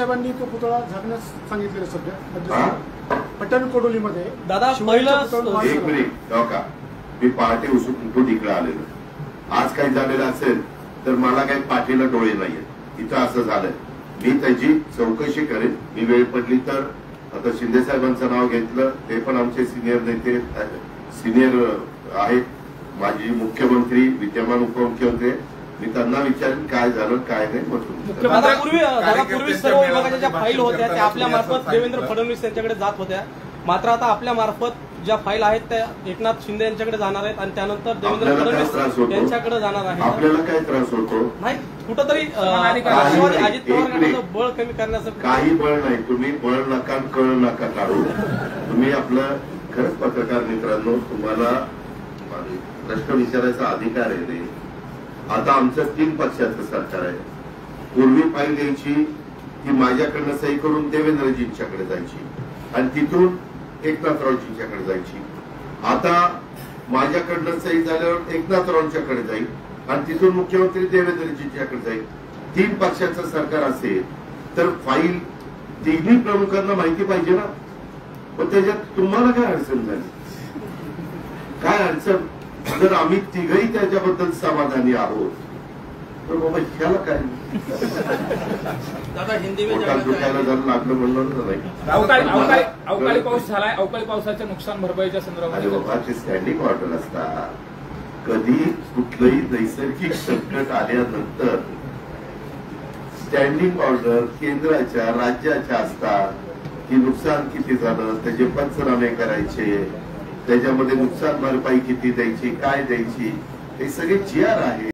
साहेबांनी तो पुतळा झाकण्यास सांगितलेलं सध्या पट्टण कोडोलीमध्ये दादा एक मिनिट का मी पहाटे उठून इकडे आलेलो. आज काही झालेलं असेल तर मला काही पाठीला डोळे नाहीयेत. इथं असं झालंय, मी त्याची चौकशी करेन. मी वेळ पडली तर आता शिंदे साहेबांचं नाव घेतलं, ते पण आमचे सिनियर नेते सिनियर आहेत. माजी मुख्यमंत्री, विद्यमान उपमुख्यमंत्री, मी त्यांना विचारेन काय झालं काय नाही. पूर्वी सर्व विभागाच्या ज्या फाईल होत्या त्या आपल्या मार्फत देवेंद्र फडणवीस यांच्याकडे जात होत्या, मात्र आता आपल्या मार्फत ज्या फाईल आहेत त्या एकनाथ शिंदे यांच्याकडे जाणार आहेत आणि त्यानंतर देवेंद्र फडणवीस यांच्याकडे जाणार आहेत. आपल्याला काय त्रास होतो? नाही, कुठंतरी अजित पवार गटाचं बळ कमी करण्यासाठी काही बळ नाही. तुम्ही बळ नका कळ नका काढू. तुम्ही आपलं खरंच पत्रकार मित्रांनो, तुम्हाला प्रश्न विचारायचा अधिकार आहे. आता आमचं 3 पक्षाचं सरकार आहे. पूर्वी फाईल द्यायची ती माझ्याकडनं सही करून देवेंद्रजींच्याकडे जायची आणि तिथून एकनाथरावजींच्याकडे जायची. आता माझ्याकडनं सही झाल्यावर एकनाथरावांच्याकडे जाईल आणि तिथून मुख्यमंत्री देवेंद्रजींच्याकडे जाईल. 3 पक्षाचं सरकार असेल तर फाईल तिन्ही प्रमुखांना माहिती पाहिजे ना. पण त्याच्यात तुम्हाला काय अडचण झाली? काय अडचण? जर आम्ही तिघही त्याच्याबद्दल समाधानी आहोत तर बाबा ह्याला काय दादा हिंदी दुखायला जर लागलं म्हणलं नाही. अवकाळी पाऊस झालाय, अवकाळी पावसाच्या नुकसान भरपाईच्या संदर्भात बाबाचे स्टँडिंग ऑर्डर असतात. कधी कुठलंही नैसर्गिक संकट आल्यानंतर स्टँडिंग ऑर्डर केंद्राच्या राज्याच्या असतात की नुकसान किती झालं त्याचे पंचनामे करायचे, त्याच्यामध्ये नुकसान भरपाई किती द्यायची काय द्यायची हे सगळे GR आहे.